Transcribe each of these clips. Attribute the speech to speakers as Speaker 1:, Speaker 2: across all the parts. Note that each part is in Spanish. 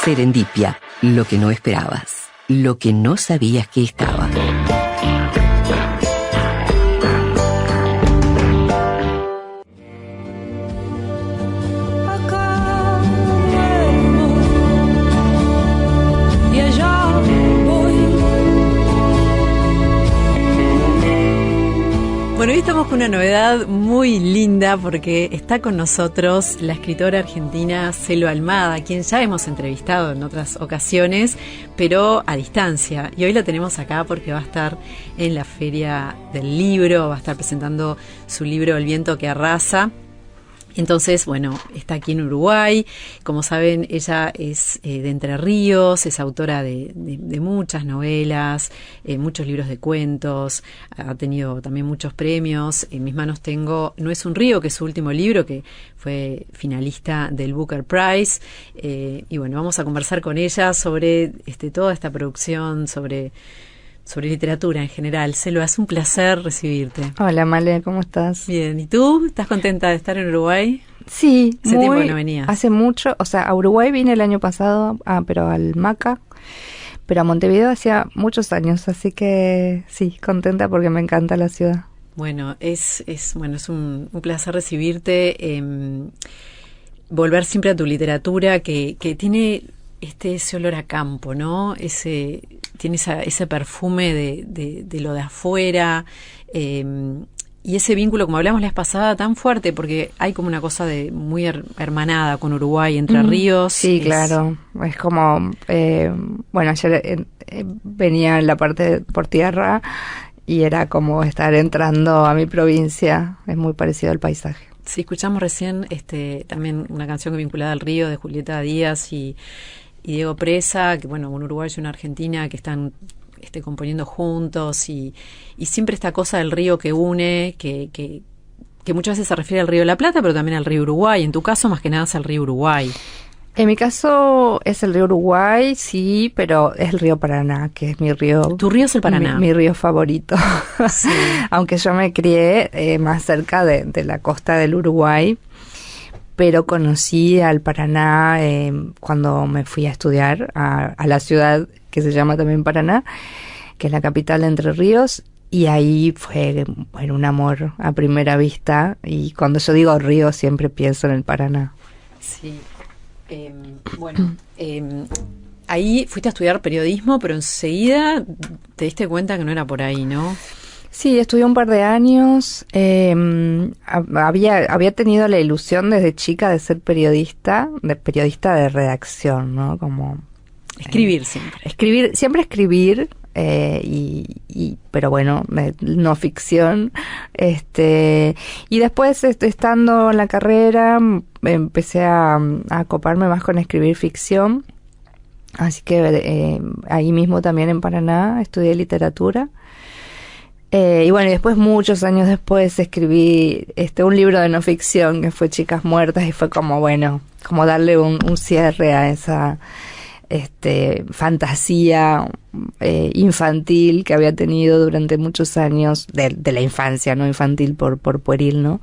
Speaker 1: Serendipia, lo que no esperabas, lo que no sabías que estaba.
Speaker 2: Bueno, hoy estamos con una novedad muy linda porque está con nosotros la escritora argentina Selva Almada, a quien ya hemos entrevistado en otras ocasiones, pero a distancia. Y hoy la tenemos acá porque va a estar en la Feria del Libro, va a estar presentando su libro El viento que arrasa. Entonces, bueno, está aquí en Uruguay. Como saben, ella es de Entre Ríos, es autora de muchas novelas, muchos libros de cuentos, ha tenido también muchos premios. En mis manos tengo No es un río, que es su último libro, que fue finalista del Booker Prize. Y bueno, vamos a conversar con ella sobre toda esta producción, sobre literatura en general. Selva, es un placer recibirte.
Speaker 3: Hola, Male, ¿cómo estás?
Speaker 2: Bien, ¿y tú? ¿Estás contenta de estar en Uruguay?
Speaker 3: Sí,
Speaker 2: hace tiempo que no venías.
Speaker 3: Hace mucho, o sea, a Uruguay vine el año pasado, pero al MACA, pero a Montevideo hacía muchos años, así que sí, contenta porque me encanta la ciudad.
Speaker 2: Bueno, es un placer recibirte, volver siempre a tu literatura que tiene ese olor a campo, ¿no? Tiene ese perfume de lo de afuera, y ese vínculo, como hablamos la vez pasada, tan fuerte, porque hay como una cosa muy hermanada con Uruguay, Entre Ríos.
Speaker 3: Sí, claro, es como, bueno, ayer venía en la parte por tierra y era como estar entrando a mi provincia, es muy parecido al paisaje.
Speaker 2: Sí, escuchamos recién también una canción vinculada al río de Julieta Díaz y Diego Presa, que bueno, un uruguayo y una argentina que están componiendo juntos y siempre esta cosa del río que une, que muchas veces se refiere al río de la Plata, pero también al río Uruguay. En tu caso, más que nada, es el río Uruguay.
Speaker 3: En mi caso es el río Uruguay, sí, pero es el río Paraná, que es mi río.
Speaker 2: ¿Tu río es el Paraná?
Speaker 3: Mi río favorito.
Speaker 2: Sí.
Speaker 3: Aunque yo me crié más cerca de la costa del Uruguay, pero conocí al Paraná cuando me fui a estudiar a la ciudad que se llama también Paraná, que es la capital de Entre Ríos, y ahí fue un amor a primera vista, y cuando yo digo río siempre pienso en el Paraná.
Speaker 2: Sí. Ahí fuiste a estudiar periodismo, pero enseguida te diste cuenta que no era por ahí, ¿no?
Speaker 3: Sí, estudié un par de años. Había tenido la ilusión desde chica de ser periodista de redacción, ¿no? Como
Speaker 2: escribir siempre.
Speaker 3: Siempre escribir, pero bueno, no ficción. Y después, estando en la carrera, empecé a acoparme más con escribir ficción. Así que ahí mismo también en Paraná estudié literatura. Y bueno, y después, muchos años después, escribí un libro de no ficción que fue Chicas Muertas, y fue como, bueno, como darle un cierre a esa fantasía infantil que había tenido durante muchos años, de la infancia, no infantil por pueril, ¿no?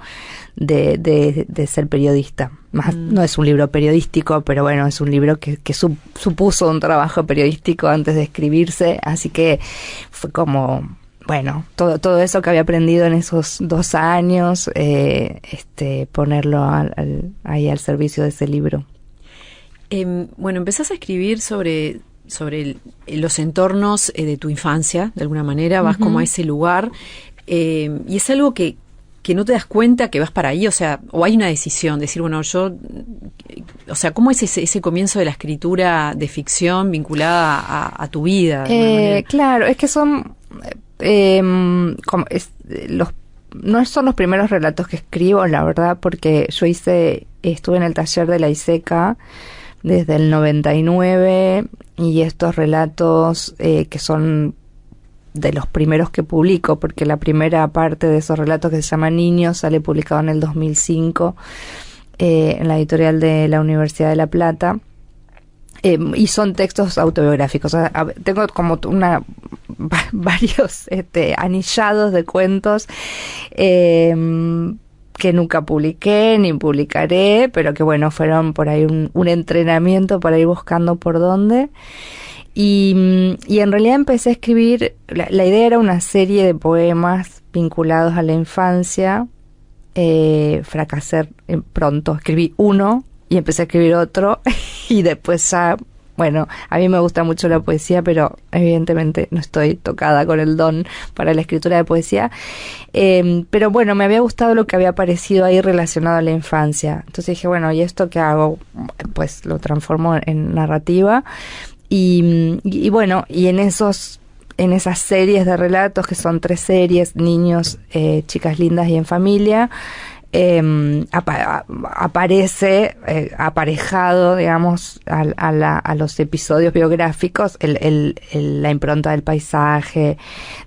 Speaker 3: De ser periodista. No es un libro periodístico, pero bueno, es un libro que supuso un trabajo periodístico antes de escribirse, así que fue como, bueno, todo eso que había aprendido en esos 2 años, ponerlo ahí al servicio de ese libro.
Speaker 2: Bueno, empezás a escribir sobre los entornos de tu infancia, de alguna manera, vas como a ese lugar, y es algo que no te das cuenta que vas para ahí, o sea, o hay una decisión, decir, bueno, o sea, ¿cómo es ese comienzo de la escritura de ficción vinculada a tu vida?
Speaker 3: Claro, es que son no son los primeros relatos que escribo, la verdad, porque yo estuve en el taller de la ISECA desde el 99, y estos relatos que son de los primeros que publico, porque la primera parte de esos relatos, que se llama Niños, sale publicado en el 2005 en la editorial de la Universidad de La Plata. Y son textos autobiográficos. O sea, tengo como varios anillados de cuentos que nunca publiqué ni publicaré, pero que bueno, fueron por ahí un entrenamiento para ir buscando por dónde. Y en realidad empecé a escribir, la idea era una serie de poemas vinculados a la infancia. Fracasé pronto, escribí uno y empecé a escribir otro y después ya, bueno, a mí me gusta mucho la poesía, pero evidentemente no estoy tocada con el don para la escritura de poesía, pero bueno, me había gustado lo que había aparecido ahí relacionado a la infancia. Entonces dije, bueno, ¿y esto qué hago? Pues lo transformo en narrativa y bueno, y en esas series de relatos, que son 3 series, Niños, Chicas Lindas y En Familia, aparece aparejado, digamos, a los episodios biográficos la impronta del paisaje,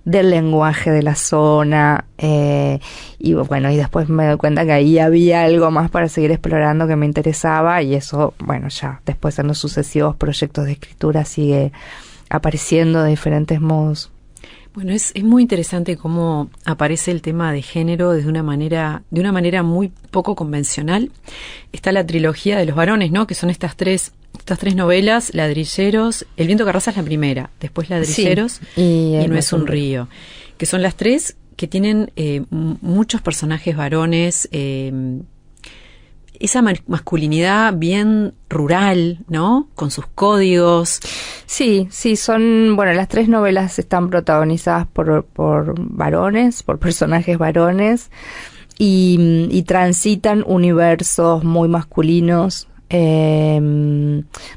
Speaker 3: del lenguaje de la zona, y bueno, y después me doy cuenta que ahí había algo más para seguir explorando que me interesaba, y eso, bueno, ya después en los sucesivos proyectos de escritura sigue apareciendo de diferentes modos.
Speaker 2: Bueno, es muy interesante cómo aparece el tema de género de una manera muy poco convencional. Está la trilogía de los varones, ¿no? Que son estas tres novelas, Ladrilleros, El viento que arrasa es la primera, después Ladrilleros, sí, y No es un río, que son las 3 que tienen muchos personajes varones, esa masculinidad bien rural, ¿no? Con sus códigos.
Speaker 3: Sí, son, bueno, las 3 novelas están protagonizadas por varones, por personajes varones, y transitan universos muy masculinos,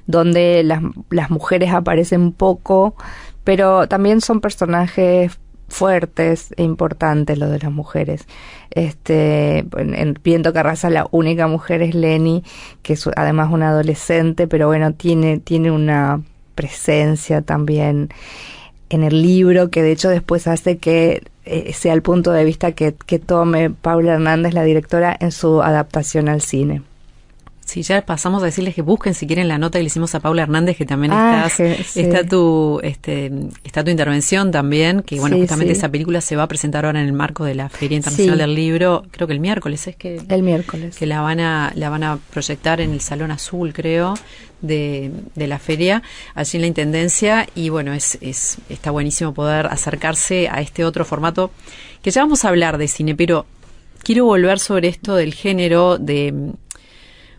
Speaker 3: donde las mujeres aparecen poco, pero también son personajes fuertes e importantes los de las mujeres. En Viento que arrasa la única mujer es Leni, que es además una adolescente, pero bueno, tiene una presencia también en el libro que de hecho después hace que sea el punto de vista que tome Paula Hernández, la directora, en su adaptación al cine.
Speaker 2: Sí, ya pasamos a decirles que busquen si quieren la nota que le hicimos a Paula Hernández, que también
Speaker 3: sí.
Speaker 2: está tu intervención también, que bueno, justamente esa película se va a presentar ahora en el marco de la Feria Internacional del Libro, creo que el miércoles
Speaker 3: el miércoles
Speaker 2: que la van a proyectar en el Salón Azul, creo, de la feria, allí en la Intendencia, y bueno, está buenísimo poder acercarse a este otro formato, que ya vamos a hablar de cine, pero quiero volver sobre esto del género,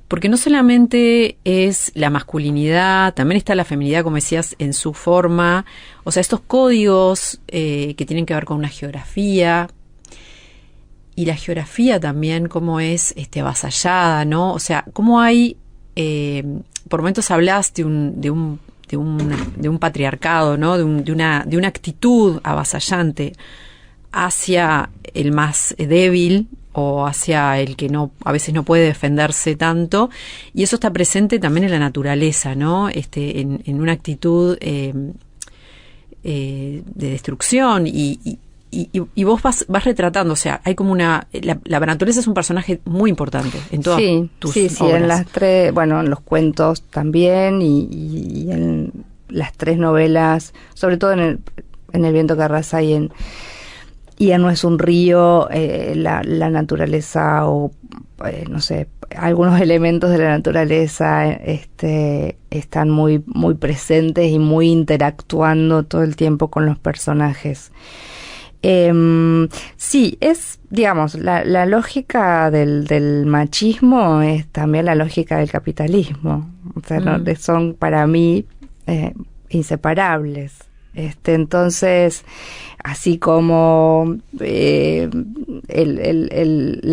Speaker 2: porque no solamente es la masculinidad, también está la feminidad, como decías, en su forma, o sea, estos códigos que tienen que ver con una geografía, y la geografía también cómo es avasallada, ¿no? O sea, cómo hay, por momentos hablas de un patriarcado, ¿no? De una actitud avasallante hacia el más débil, o hacia el que a veces no puede defenderse tanto, y eso está presente también en la naturaleza, ¿no? En una actitud de destrucción, y vos vas retratando, o sea, hay como la naturaleza es un personaje muy importante en todas tus obras. Sí,
Speaker 3: en las 3, bueno, en los cuentos también, y en las 3 novelas, sobre todo en el Viento que arrasa y en No es un río, la naturaleza o, no sé, algunos elementos de la naturaleza están muy, muy presentes y muy interactuando todo el tiempo con los personajes. Sí, es, digamos, la lógica del machismo es también la lógica del capitalismo. O sea, ¿no? Son para mí inseparables. Entonces, así como la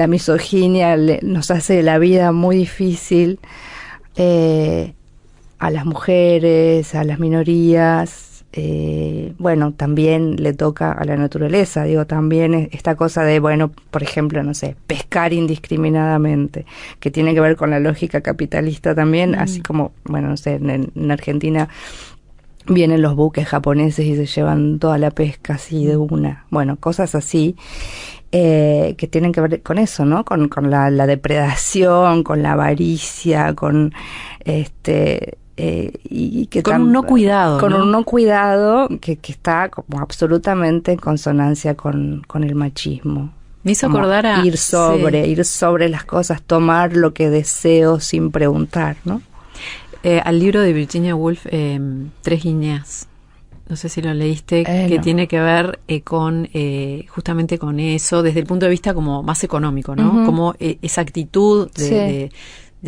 Speaker 3: misoginia nos hace la vida muy difícil a las mujeres, a las minorías, bueno, también le toca a la naturaleza, digo, también esta cosa de, bueno, por ejemplo, no sé, pescar indiscriminadamente, que tiene que ver con la lógica capitalista también, así como, bueno, no sé, en Argentina vienen los buques japoneses y se llevan toda la pesca así de una. Bueno, cosas así que tienen que ver con eso, ¿no? Con la depredación, con la avaricia, con y que
Speaker 2: con un no cuidado.
Speaker 3: Con un no cuidado que está como absolutamente en consonancia con el machismo.
Speaker 2: Me hizo
Speaker 3: como
Speaker 2: acordar a...
Speaker 3: ir sobre las cosas, tomar lo que deseo sin preguntar, ¿no?
Speaker 2: Al libro de Virginia Woolf, Tres guineas. No sé si lo leíste, que
Speaker 3: no.
Speaker 2: tiene que ver con justamente con eso, desde el punto de vista como más económico, ¿no? Como esa actitud de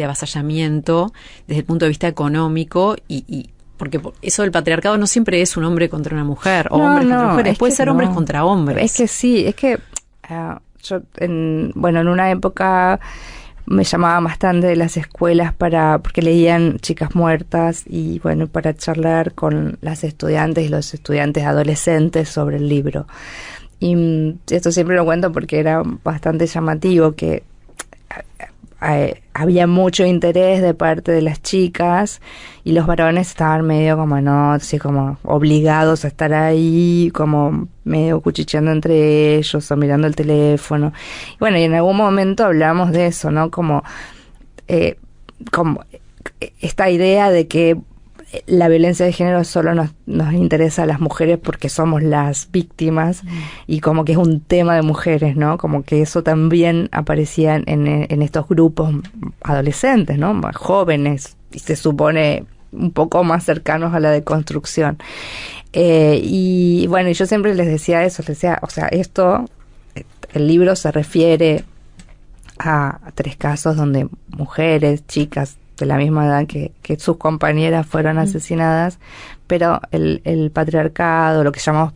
Speaker 2: avasallamiento desde el punto de vista económico y porque eso del patriarcado no siempre es un hombre contra una mujer o hombres contra mujeres, puede ser hombres contra hombres.
Speaker 3: Es que sí, es que yo en una época me llamaban bastante de las escuelas porque leían Chicas Muertas y bueno, para charlar con las estudiantes y los estudiantes adolescentes sobre el libro. Y esto siempre lo cuento porque era bastante llamativo que había mucho interés de parte de las chicas y los varones estaban medio como así como obligados a estar ahí, como medio cuchicheando entre ellos o mirando el teléfono. Y bueno, y en algún momento hablamos de eso, ¿no? Como esta idea de que la violencia de género solo nos interesa a las mujeres porque somos las víctimas y como que es un tema de mujeres, ¿no? Como que eso también aparecía en estos grupos adolescentes, ¿no? Más jóvenes y se supone un poco más cercanos a la deconstrucción. Y bueno, yo siempre les decía eso, o sea, el libro se refiere a 3 casos donde mujeres, chicas, de la misma edad que sus compañeras fueron asesinadas, pero el patriarcado, lo que llamamos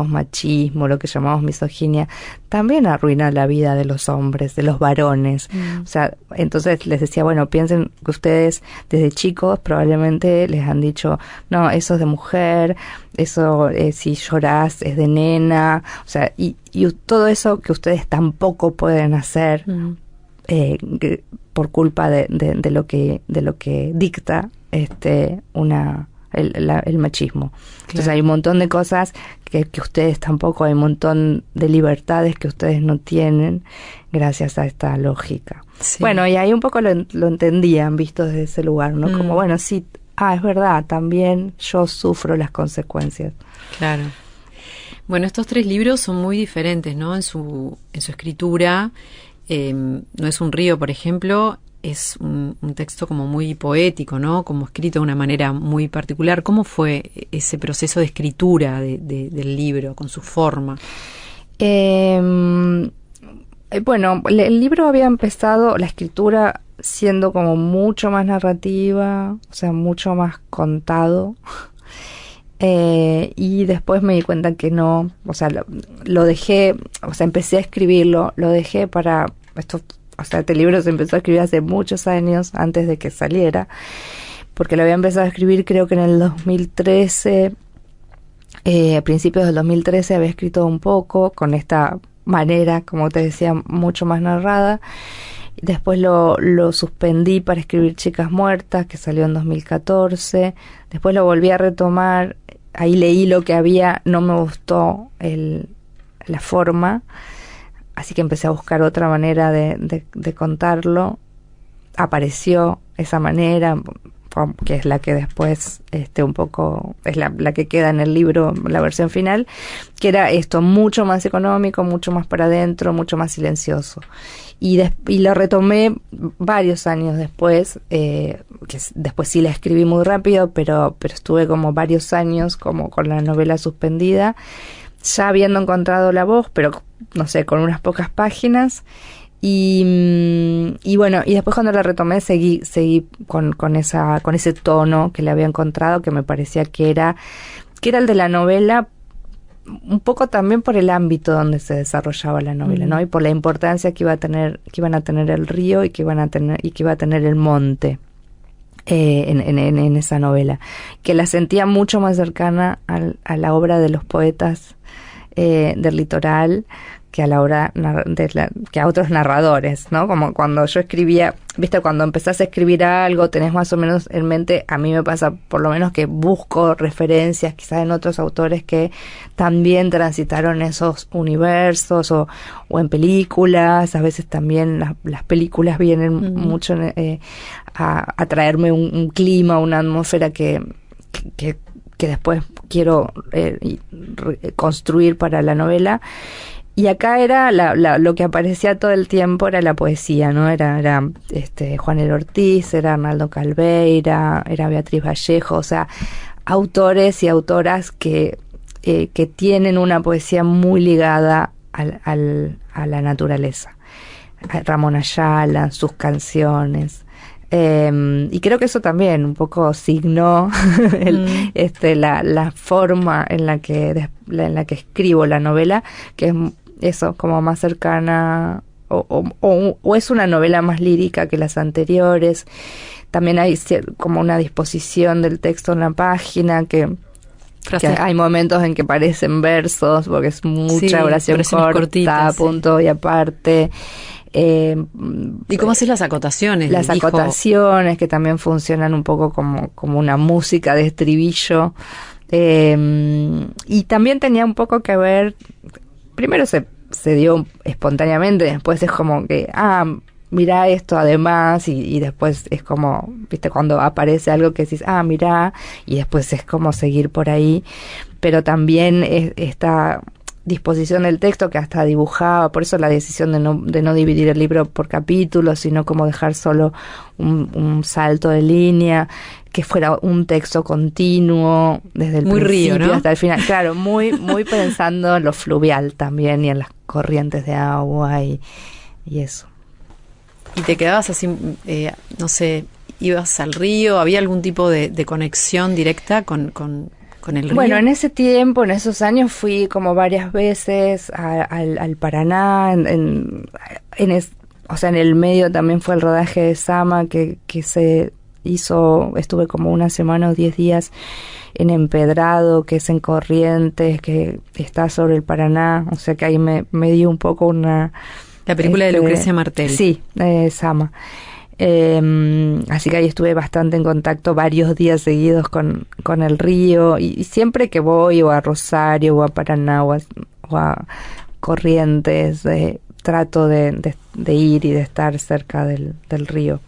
Speaker 3: machismo, lo que llamamos misoginia, también arruina la vida de los hombres, de los varones. O sea, entonces les decía, bueno, piensen que ustedes desde chicos probablemente les han dicho, no, eso es de mujer, eso si llorás es de nena, o sea, y todo eso que ustedes tampoco pueden hacer, por culpa de lo que dicta el machismo. Entonces claro, hay un montón de cosas que ustedes tampoco, hay un montón de libertades que ustedes no tienen gracias a esta lógica. Sí. Bueno, y ahí un poco lo entendían, visto desde ese lugar, ¿no? Como, bueno, sí, es verdad, también yo sufro las consecuencias.
Speaker 2: Claro. Bueno, estos 3 libros son muy diferentes, ¿no? En su escritura. No es un río, por ejemplo, es un texto como muy poético, ¿no? Como escrito de una manera muy particular. ¿Cómo fue ese proceso de escritura del libro, con su forma?
Speaker 3: Bueno, el libro había empezado, la escritura, siendo como mucho más narrativa, o sea, mucho más contado. Y después me di cuenta que no, o sea, lo dejé, o sea, empecé a escribirlo, lo dejé para esto, o sea, este libro se empezó a escribir hace muchos años antes de que saliera, porque lo había empezado a escribir creo que en el 2013, a principios del 2013 había escrito un poco con esta manera, como te decía, mucho más narrada. Después lo suspendí para escribir Chicas Muertas, que salió en 2014. Después lo volví a retomar. Ahí leí lo que había, no me gustó la forma. Así que empecé a buscar otra manera de contarlo. Apareció esa manera, que es la que después un poco es la que queda en el libro, la versión final, que era esto, mucho más económico, mucho más para adentro, mucho más silencioso. Y lo retomé varios años después, que después sí la escribí muy rápido, pero estuve como varios años como con la novela suspendida, ya habiendo encontrado la voz, pero no sé, con unas pocas páginas. Y bueno, y después cuando la retomé seguí con ese tono que le había encontrado, que me parecía que era el de la novela, un poco también por el ámbito donde se desarrollaba la novela, ¿no? Y por la importancia que iban a tener el río y que iba a tener el monte en esa novela, que la sentía mucho más cercana a la obra de los poetas del litoral que a la obra que a otros narradores, ¿no? Como cuando yo escribía, viste, cuando empezás a escribir algo, tenés más o menos en mente, a mí me pasa por lo menos que busco referencias quizás en otros autores que también transitaron esos universos o en películas. A veces también las películas vienen mucho a traerme un clima, una atmósfera que después quiero construir para la novela. Y acá era lo que aparecía todo el tiempo era la poesía, ¿no? Era Juan el Ortiz, era Arnaldo Calveira, era Beatriz Vallejo, o sea, autores y autoras que tienen una poesía muy ligada a la naturaleza. Ramón Ayala, sus canciones. Y creo que eso también un poco signó la forma en la que escribo la novela, que es eso, como más cercana o es una novela más lírica que las anteriores. También hay como una disposición del texto en la página que hay momentos en que parecen versos porque es mucha oración corta, cortitas, punto y aparte.
Speaker 2: ¿Y cómo haces las acotaciones?
Speaker 3: Las acotaciones que también funcionan un poco como una música de estribillo. Y también tenía un poco que ver, primero se dio espontáneamente, después es como que, mirá esto además, y después es como, viste, cuando aparece algo que decís, mirá, y después es como seguir por ahí, pero también esta disposición del texto que hasta dibujaba, por eso la decisión de no dividir el libro por capítulos, sino como dejar solo un salto de línea, que fuera un texto continuo desde el principio, ¿no?, hasta el final. Claro, muy pensando en lo fluvial también y en las corrientes de agua y eso.
Speaker 2: ¿Y te quedabas así, no sé, ibas al río? ¿Había algún tipo de conexión directa con el río?
Speaker 3: Bueno, en ese tiempo, en esos años, fui como varias veces al Paraná, o sea, en el medio también fue el rodaje de Sama, que se hizo, estuve como una semana o 10 días en Empedrado, que es en Corrientes, que está sobre el Paraná, o sea que ahí me dio un poco una...
Speaker 2: La película de Lucrecia Martel.
Speaker 3: Sí, Sama. Así que ahí estuve bastante en contacto varios días seguidos con el río, y siempre que voy o a Rosario o a Paraná o a Corrientes trato de ir y de estar cerca del río.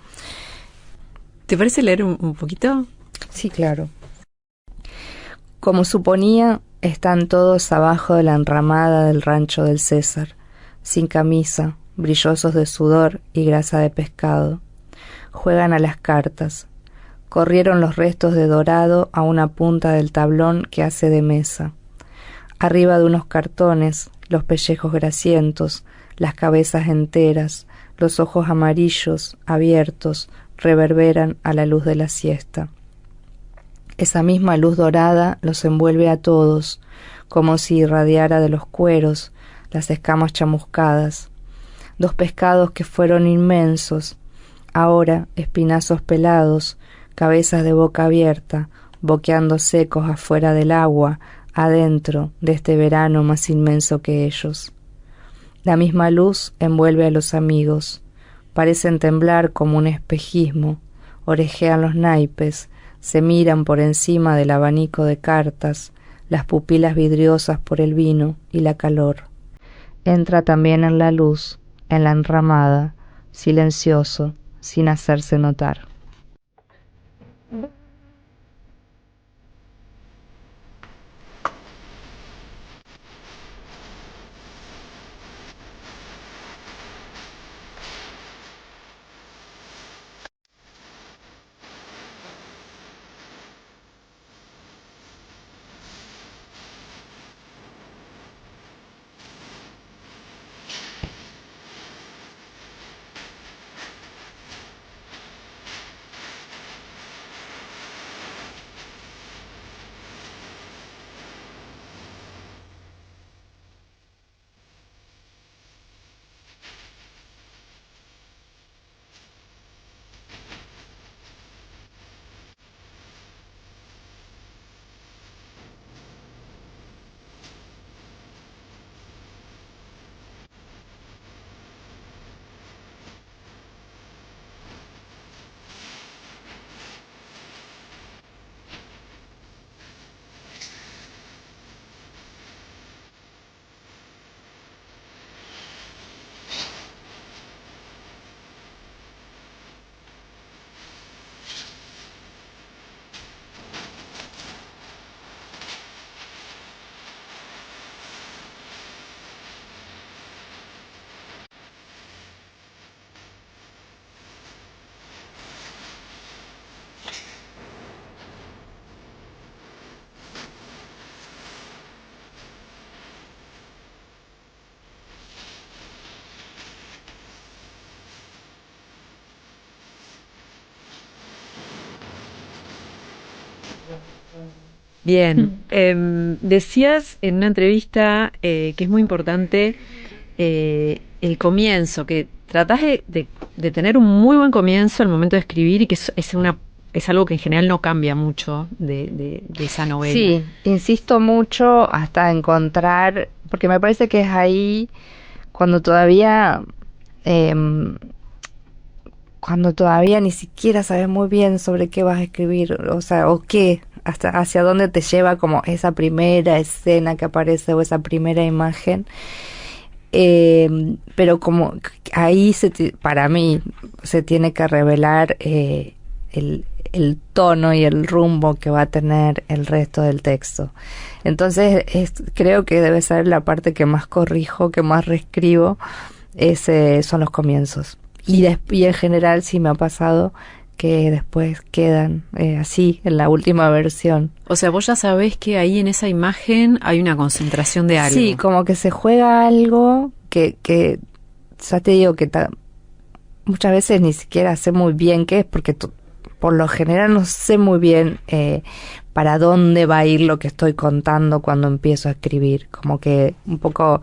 Speaker 2: ¿Te parece leer un poquito?
Speaker 3: Sí, claro. Como suponía, están todos abajo de la enramada del rancho del César, sin camisa, brillosos de sudor y grasa de pescado. Juegan a las cartas. Corrieron los restos de dorado a una punta del tablón que hace de mesa. Arriba de unos cartones, los pellejos grasientos, las cabezas enteras, los ojos amarillos, abiertos, reverberan a la luz de la siesta. Esa misma luz dorada los envuelve a todos, como si irradiara de los cueros, las escamas chamuscadas. 2 pescados que fueron inmensos, ahora espinazos pelados, cabezas de boca abierta, boqueando secos afuera del agua, adentro de este verano más inmenso que ellos. La misma luz envuelve a los amigos, parecen temblar como un espejismo, orejean los naipes, se miran por encima del abanico de cartas, las pupilas vidriosas por el vino y la calor. Entra también en la luz, en la enramada, silencioso, sin hacerse notar.
Speaker 2: Bien, decías en una entrevista que es muy importante el comienzo, que tratás de tener un muy buen comienzo al momento de escribir y que es algo que en general no cambia mucho de esa novela.
Speaker 3: Sí, insisto mucho hasta encontrar, porque me parece que es ahí cuando todavía ni siquiera sabes muy bien sobre qué vas a escribir, o sea, o qué, hasta hacia dónde te lleva como esa primera escena que aparece o esa primera imagen. Pero como ahí para mí se tiene que revelar el tono y el rumbo que va a tener el resto del texto. Entonces creo que debe ser la parte que más corrijo, que más reescribo, son los comienzos. Y en general sí me ha pasado que después quedan así en la última versión.
Speaker 2: O sea, vos ya sabés que ahí en esa imagen hay una concentración de algo.
Speaker 3: Sí, como que se juega algo que ya te digo que muchas veces ni siquiera sé muy bien qué es, porque por lo general no sé muy bien para dónde va a ir lo que estoy contando cuando empiezo a escribir. Como que un poco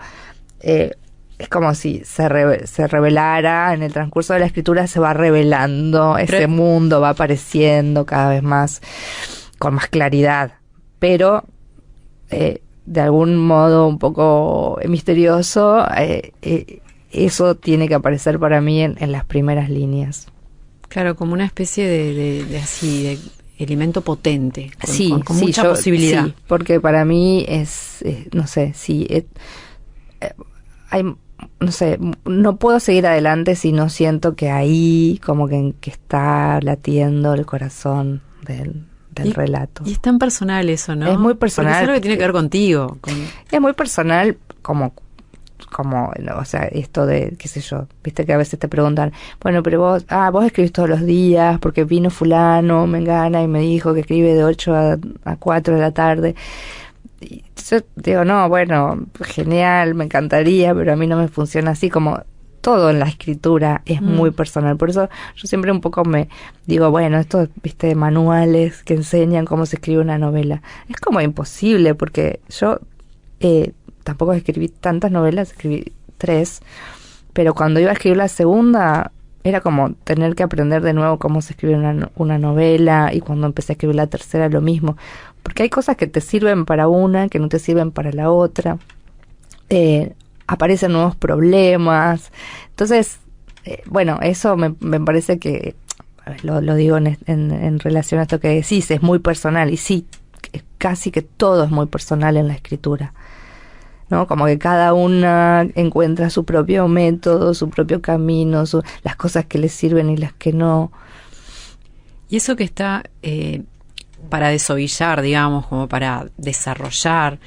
Speaker 3: es como si se revelara en el transcurso de la escritura, se va revelando ese mundo, va apareciendo cada vez más con más claridad, pero de algún modo un poco misterioso, eso tiene que aparecer para mí en las primeras líneas.
Speaker 2: Claro, como una especie de elemento potente, con
Speaker 3: sí,
Speaker 2: mucha posibilidad.
Speaker 3: Sí, porque para mí no sé, sí, no sé, no puedo seguir adelante si no siento que ahí como que está latiendo el corazón del relato.
Speaker 2: Y es tan personal eso, ¿no?
Speaker 3: Es muy personal.
Speaker 2: Porque es algo que tiene que ver contigo.
Speaker 3: Es muy personal como, o sea, esto de, qué sé yo, viste que a veces te preguntan, bueno, pero vos escribís todos los días porque vino fulano, mengana y me dijo que escribe de 8 a 4 de la tarde. Y yo digo, no, bueno, genial, me encantaría, pero a mí no me funciona así. Como todo en la escritura es muy personal. Por eso yo siempre un poco me digo, bueno, estos, viste, manuales que enseñan cómo se escribe una novela, es como imposible, porque yo tampoco escribí tantas novelas, escribí 3, pero cuando iba a escribir la segunda era como tener que aprender de nuevo cómo se escribe una novela, y cuando empecé a escribir la tercera lo mismo, porque hay cosas que te sirven para una, que no te sirven para la otra, aparecen nuevos problemas, entonces, bueno, eso me parece que, lo digo en relación a esto que decís, es muy personal, y sí, casi que todo es muy personal en la escritura, ¿no? Como que cada una encuentra su propio método, su propio camino, las cosas que le sirven y las que no.
Speaker 2: Y eso que está para desovillar, digamos, como para desarrollar,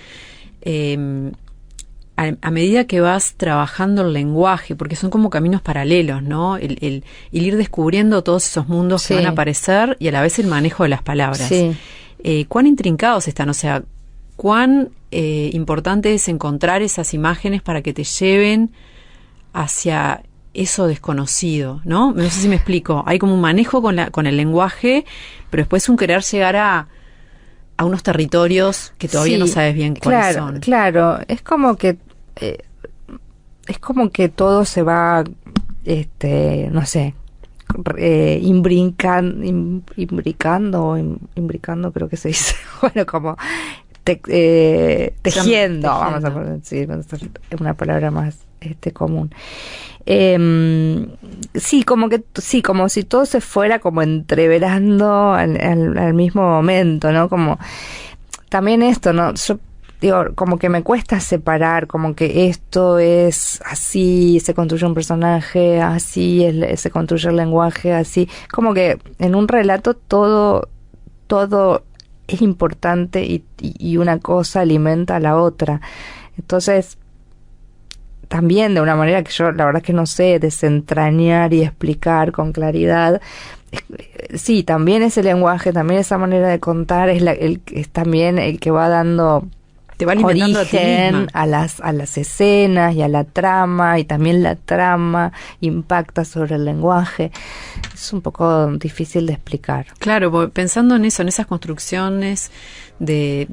Speaker 2: a medida que vas trabajando el lenguaje, porque son como caminos paralelos, ¿no? El ir descubriendo todos esos mundos que van a aparecer, y a la vez el manejo de las palabras.
Speaker 3: Sí.
Speaker 2: ¿Cuán intrincados están? O sea, ¿cuán importante es encontrar esas imágenes para que te lleven hacia eso desconocido, ¿no? No sé si me explico. Hay como un manejo con el lenguaje, pero después un querer llegar a unos territorios que todavía no sabes bien cuáles son.
Speaker 3: Claro, es como que todo se va, no sé, imbricando, creo que se dice. Bueno, como tejiendo, vamos a poner, sí, es una palabra más común. Como si todo se fuera como entreverando al mismo momento, ¿no? Como también esto, ¿no? Yo digo, como que me cuesta separar, como que esto es así, se construye un personaje, así se construye el lenguaje, así, como que en un relato todo es importante y una cosa alimenta a la otra. Entonces, también de una manera que yo la verdad que no sé desentrañar y explicar con claridad, sí, también ese lenguaje, también esa manera de contar es también el que va dando
Speaker 2: te va alimentando
Speaker 3: origen
Speaker 2: a ti misma.
Speaker 3: a las escenas y a la trama, y también la trama impacta sobre el lenguaje. Es un poco difícil de explicar.
Speaker 2: Claro, pensando en eso, en esas construcciones de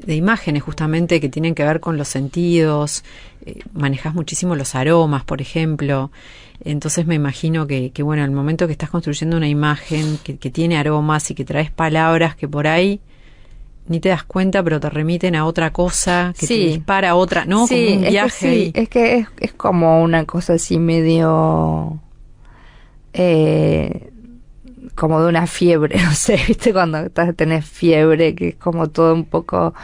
Speaker 2: imágenes justamente que tienen que ver con los sentidos, manejas muchísimo los aromas, por ejemplo. Entonces me imagino que bueno, en el momento que estás construyendo una imagen que tiene aromas y que traes palabras que por ahí ni te das cuenta, pero te remiten a otra cosa, que te dispara a otra, ¿no?
Speaker 3: Sí,
Speaker 2: como un viaje.
Speaker 3: es que es como una cosa así medio como de una fiebre, no sé, ¿viste? Cuando tenés fiebre, que es como todo un poco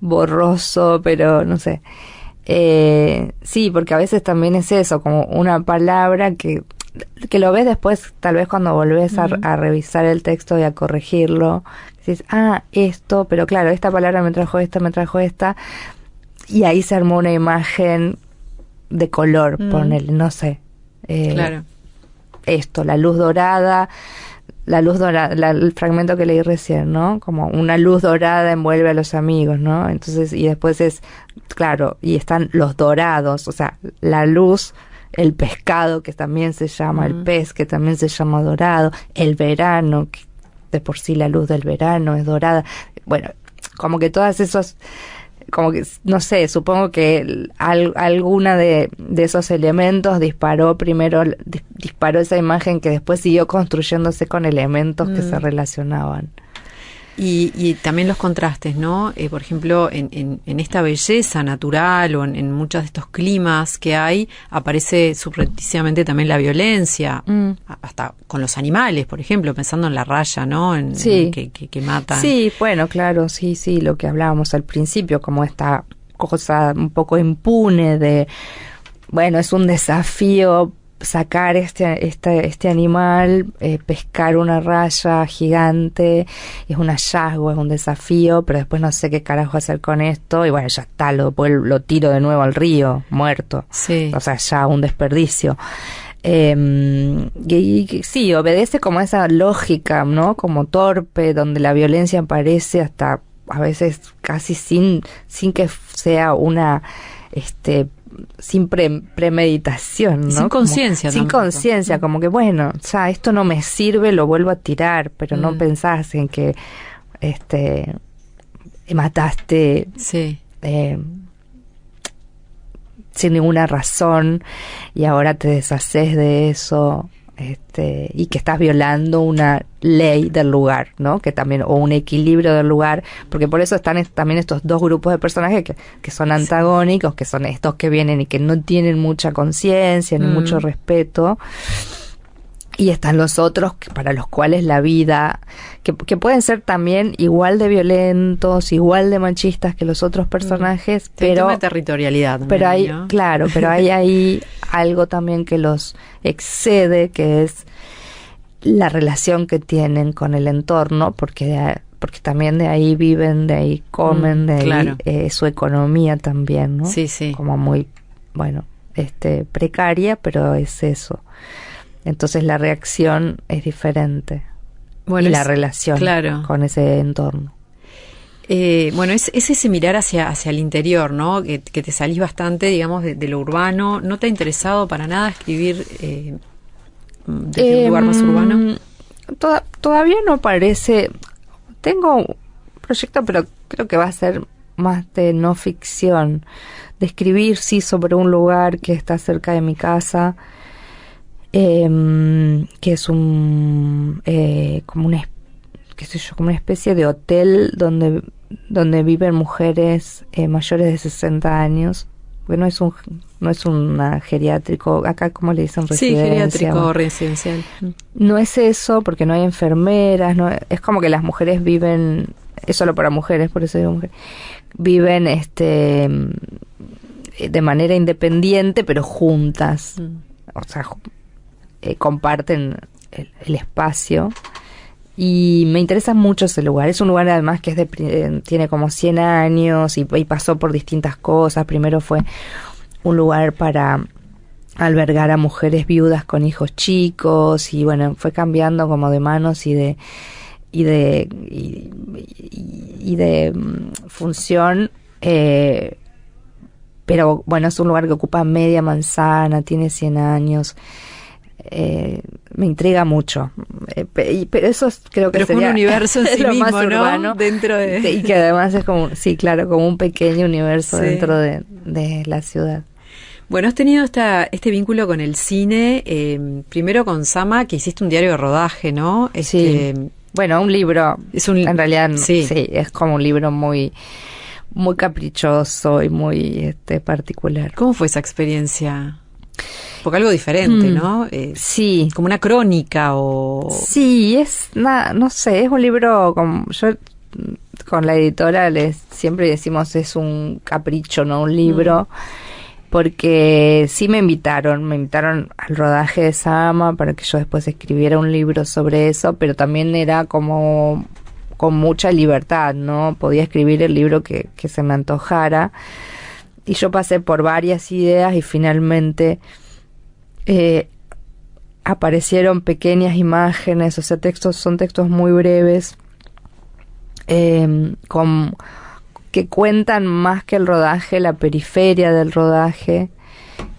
Speaker 3: borroso, pero no sé. Sí, porque a veces también es eso, como una palabra que lo ves después, tal vez cuando volvés a revisar el texto y a corregirlo, dices, esto, pero claro, esta palabra me trajo esta, y ahí se armó una imagen de color, ponele, no sé.
Speaker 2: Claro.
Speaker 3: Esto, la luz dorada, el fragmento que leí recién, ¿no? Como una luz dorada envuelve a los amigos, ¿no? Entonces, y después claro, y están los dorados, o sea, la luz, el pescado, que también se llama, el pez, que también se llama dorado, el verano, que de por sí la luz del verano es dorada. Bueno, como que todas esos, como que, no sé, supongo que alguna de esos elementos disparó esa imagen que después siguió construyéndose con elementos que se relacionaban.
Speaker 2: Y también los contrastes, ¿no? Por ejemplo, en esta belleza natural o en muchos de estos climas que hay, aparece subrepticiamente también la violencia, hasta con los animales, por ejemplo, pensando en la raya, ¿no?
Speaker 3: Sí.
Speaker 2: Que matan.
Speaker 3: Sí, bueno, claro, sí, lo que hablábamos al principio, como esta cosa un poco impune de, bueno, es un desafío sacar este animal, pescar una raya gigante, es un hallazgo, es un desafío, pero después no sé qué carajo hacer con esto, y bueno, ya está, lo tiro de nuevo al río, muerto.
Speaker 2: Sí.
Speaker 3: O sea, ya un desperdicio. Y sí, obedece como esa lógica, ¿no? Como torpe, donde la violencia aparece hasta a veces casi sin que sea una sin premeditación, ¿no?
Speaker 2: Sin conciencia.
Speaker 3: Sin conciencia, como que bueno, ya esto no me sirve, lo vuelvo a tirar, pero no pensás en que mataste sin ninguna razón y ahora te deshaces de eso, y que estás violando una ley del lugar, ¿no? Que también, o un equilibrio del lugar, porque por eso están también estos dos grupos de personajes que son antagónicos, que son estos que vienen y que no tienen mucha conciencia ni mucho respeto, y están los otros para los cuales la vida, que pueden ser también igual de violentos, igual de machistas que los otros personajes, pero
Speaker 2: hay territorialidad también,
Speaker 3: pero hay,
Speaker 2: ¿no?
Speaker 3: claro, pero hay ahí algo también que los excede, que es la relación que tienen con el entorno, porque también de ahí viven, de ahí comen, de
Speaker 2: claro.
Speaker 3: ahí su economía también, ¿no?
Speaker 2: Sí, sí.
Speaker 3: Como muy, bueno, precaria, pero es eso. Entonces la reacción es diferente.
Speaker 2: Bueno,
Speaker 3: y la relación con ese entorno.
Speaker 2: Bueno, es ese mirar hacia el interior, ¿no? Que te salís bastante, digamos, de lo urbano. ¿No te ha interesado para nada escribir desde un lugar más urbano?
Speaker 3: Todavía no parece. Tengo un proyecto, pero creo que va a ser más de no ficción. De escribir, sí, sobre un lugar que está cerca de mi casa. Que es como una especie de hotel donde viven mujeres mayores de 60 años, porque no es una geriátrico, acá como le dicen residencia.
Speaker 2: Sí, geriátrico o residencial.
Speaker 3: No es eso, porque no hay enfermeras, no es como que las mujeres viven, es solo para mujeres, por eso digo mujeres, viven de manera independiente pero juntas, o sea, comparten el espacio, y me interesa mucho ese lugar. Es un lugar además que tiene como 100 años y pasó por distintas cosas. Primero fue un lugar para albergar a mujeres viudas con hijos chicos, y bueno, fue cambiando como de manos y función, pero bueno, es un lugar que ocupa media manzana, tiene 100 años. Me intriga mucho, pero eso creo que
Speaker 2: pero
Speaker 3: sería
Speaker 2: un universo en sí
Speaker 3: lo
Speaker 2: mismo,
Speaker 3: más
Speaker 2: ¿no?
Speaker 3: urbano,
Speaker 2: Dentro de...
Speaker 3: y que además es como, sí, claro, como un pequeño universo
Speaker 2: sí.
Speaker 3: dentro de la ciudad.
Speaker 2: Bueno, has tenido este vínculo con el cine, primero con Sama, que hiciste un diario de rodaje, ¿no?
Speaker 3: Sí. Bueno, un libro, en realidad
Speaker 2: sí,
Speaker 3: es como un libro muy muy caprichoso y muy particular.
Speaker 2: ¿Cómo fue esa experiencia? Porque algo diferente, ¿no?
Speaker 3: Sí.
Speaker 2: Como una crónica o...
Speaker 3: Sí, no sé, es un libro, yo con la editora siempre decimos es un capricho, no un libro, porque sí me invitaron al rodaje de Sama para que yo después escribiera un libro sobre eso, pero también era como con mucha libertad, ¿no? Podía escribir el libro que se me antojara, y yo pasé por varias ideas y finalmente aparecieron pequeñas imágenes, o sea, son textos muy breves, que cuentan más que el rodaje, la periferia del rodaje,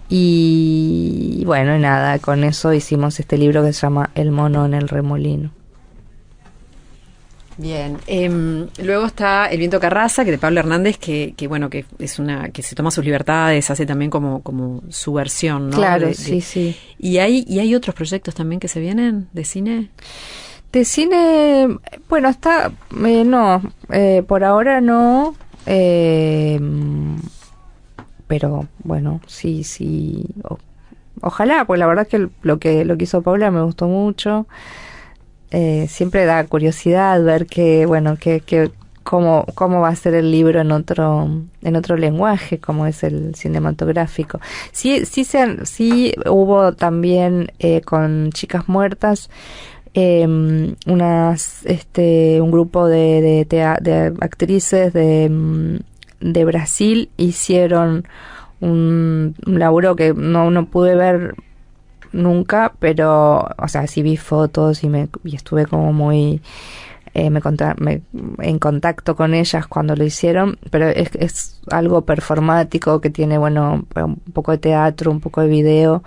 Speaker 3: y bueno, nada, con eso hicimos este libro que se llama El mono en el remolino.
Speaker 2: Bien, luego está El viento que arrasa, que de Pablo Hernández, que bueno, que es que se toma sus libertades, hace también como su versión, ¿no?
Speaker 3: Claro, sí.
Speaker 2: ¿Y hay otros proyectos también que se vienen de cine?
Speaker 3: De cine, bueno, no, por ahora no, pero bueno, sí, ojalá, porque la verdad es que lo que hizo Paula me gustó mucho. Siempre da curiosidad ver cómo va a ser el libro en otro lenguaje, como es el cinematográfico. Sí hubo también con Chicas Muertas un grupo de actrices de Brasil hicieron un laburo que no pude ver nunca, pero, o sea, sí vi fotos y estuve como muy en contacto con ellas cuando lo hicieron, pero es algo performático que tiene, bueno, un poco de teatro, un poco de video,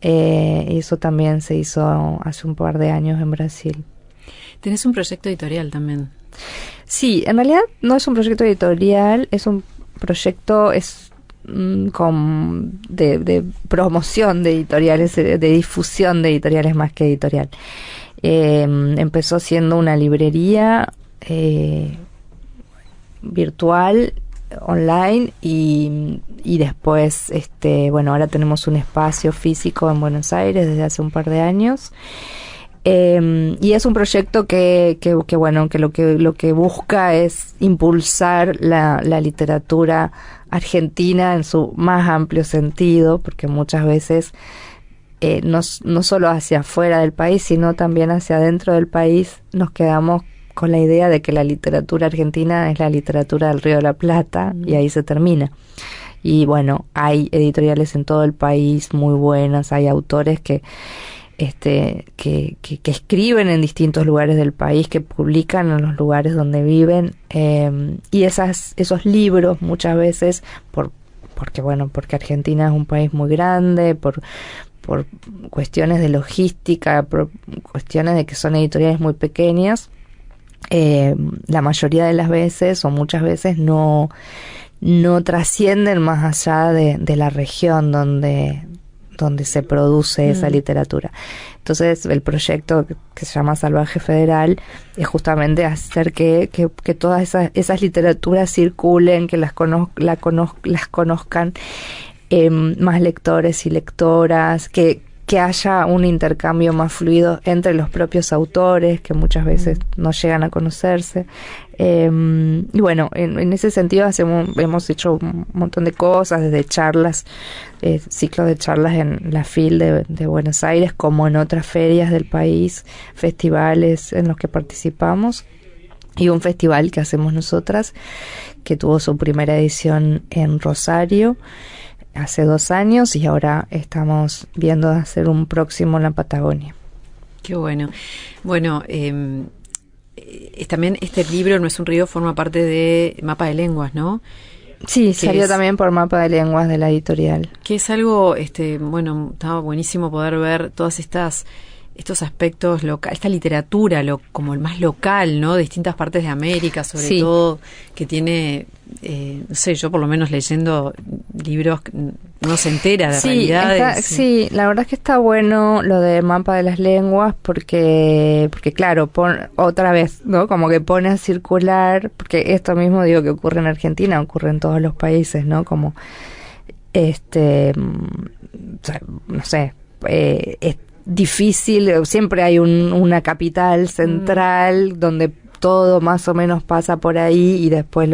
Speaker 3: y eso también se hizo hace un par de años en Brasil.
Speaker 2: Tenés un proyecto editorial también.
Speaker 3: Sí, en realidad no es un proyecto editorial, es un proyecto, de promoción de editoriales, de difusión de editoriales más que editorial. Empezó siendo una librería virtual, online, y después, bueno, ahora tenemos un espacio físico en Buenos Aires desde hace un par de años. Y es un proyecto que lo que busca es impulsar la literatura argentina en su más amplio sentido, porque muchas veces no solo hacia afuera del país, sino también hacia adentro del país nos quedamos con la idea de que la literatura argentina es la literatura del Río de la Plata, y ahí se termina. Y bueno, hay editoriales en todo el país muy buenas, hay autores que escriben en distintos lugares del país, que publican en los lugares donde viven, y esos libros muchas veces, porque Argentina es un país muy grande, por cuestiones de logística, por cuestiones de que son editoriales muy pequeñas, la mayoría de las veces o muchas veces no trascienden más allá de la región donde se produce esa literatura. Entonces, el proyecto que se llama Salvaje Federal es justamente hacer que todas esas literaturas circulen, que las conozcan más lectores y lectoras, que haya un intercambio más fluido entre los propios autores, que muchas veces no llegan a conocerse. Y bueno, en ese sentido hemos hecho un montón de cosas, desde charlas, ciclos de charlas en la FIL de Buenos Aires, como en otras ferias del país, festivales en los que participamos, y un festival que hacemos nosotras, que tuvo su primera edición en Rosario hace 2 años, y ahora estamos viendo hacer un próximo en la Patagonia.
Speaker 2: Qué bueno. Bueno, también este libro, No es un río, forma parte de Mapa de Lenguas, ¿no?
Speaker 3: Sí, salió también por Mapa de Lenguas de la editorial.
Speaker 2: Que es algo, bueno, estaba buenísimo poder ver todas estos aspectos esta literatura, como el más local, ¿no? De distintas partes de América, sobre todo, que tiene, no sé, yo por lo menos leyendo libros, uno se entera de realidades.
Speaker 3: Sí, la verdad es que está bueno lo de Mapa de las Lenguas, porque claro, otra vez, ¿no? Como que pone a circular, porque esto mismo digo que ocurre en Argentina, ocurre en todos los países, ¿no? Como, o sea, no sé, difícil, siempre hay una capital central donde todo más o menos pasa por ahí y después,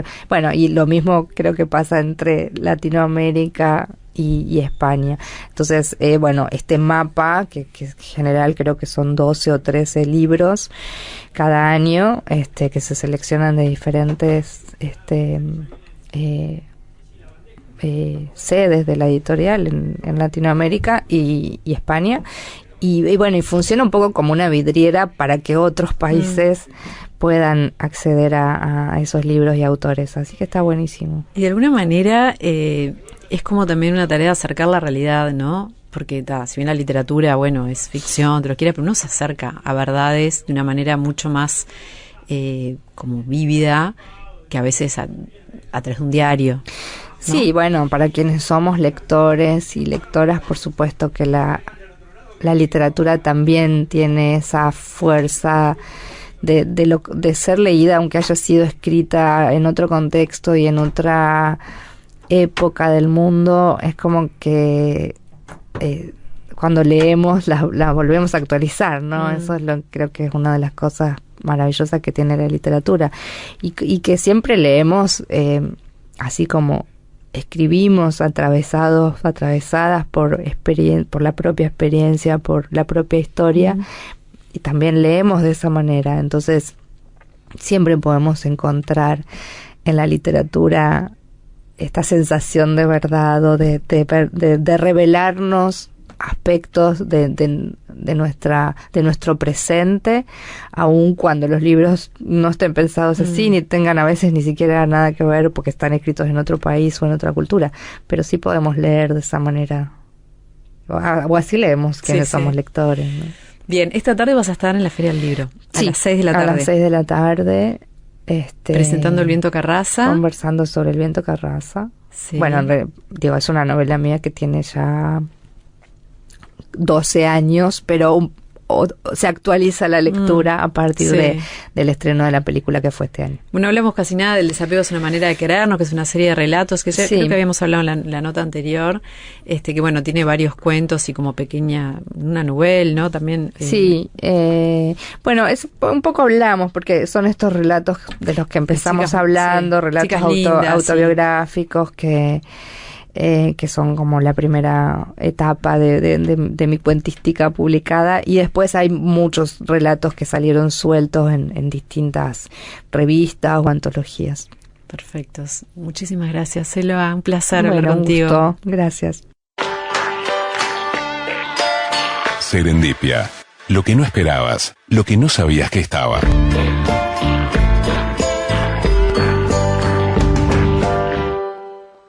Speaker 3: y lo mismo creo que pasa entre Latinoamérica y España. Entonces, este mapa, que en general creo que son 12 o 13 libros cada año, que se seleccionan de diferentes sedes de la editorial en Latinoamérica y España. Y funciona un poco como una vidriera para que otros países puedan acceder a esos libros y autores. Así que está buenísimo.
Speaker 2: Y de alguna manera es como también una tarea de acercar la realidad, ¿no? Porque si bien la literatura, es ficción, te lo quiera, pero uno se acerca a verdades de una manera mucho más como vívida que a veces a través de un diario, ¿no?
Speaker 3: Sí, para quienes somos lectores y lectoras, por supuesto que la literatura también tiene esa fuerza de ser leída, aunque haya sido escrita en otro contexto y en otra época del mundo. Es como que cuando leemos la volvemos a actualizar, ¿no? Eso creo que es una de las cosas maravillosas que tiene la literatura y que siempre leemos así como escribimos atravesadas por la propia experiencia, por la propia historia, y también leemos de esa manera. Entonces siempre podemos encontrar en la literatura esta sensación de verdad o de revelarnos aspectos de nuestro presente, aun cuando los libros no estén pensados así, ni tengan a veces ni siquiera nada que ver porque están escritos en otro país o en otra cultura, pero sí podemos leer de esa manera, o así leemos quienes somos lectores, ¿no?
Speaker 2: Bien, esta tarde vas a estar en la Feria del Libro, a las 6 de la tarde.
Speaker 3: A las 6 de la tarde.
Speaker 2: Presentando El viento Carraza.
Speaker 3: Conversando sobre El viento Carraza. Sí. Es una novela mía que tiene ya 12 años, pero se actualiza la lectura a partir del estreno de la película que fue este año.
Speaker 2: No hablamos casi nada del Desapego es una manera de querernos, que es una serie de relatos que creo que habíamos hablado en la nota anterior, que tiene varios cuentos y como pequeña, una novela, ¿no? También.
Speaker 3: Sí, es un poco hablamos, porque son estos relatos de los que empezamos hablando, relatos autobiográficos que son como la primera etapa de mi cuentística publicada, y después hay muchos relatos que salieron sueltos en distintas revistas o antologías.
Speaker 2: Perfectos. Muchísimas gracias, Selva. Un placer hablar contigo.
Speaker 3: Un gusto. Gracias.
Speaker 4: Serendipia. Lo que no esperabas, lo que no sabías que estaba.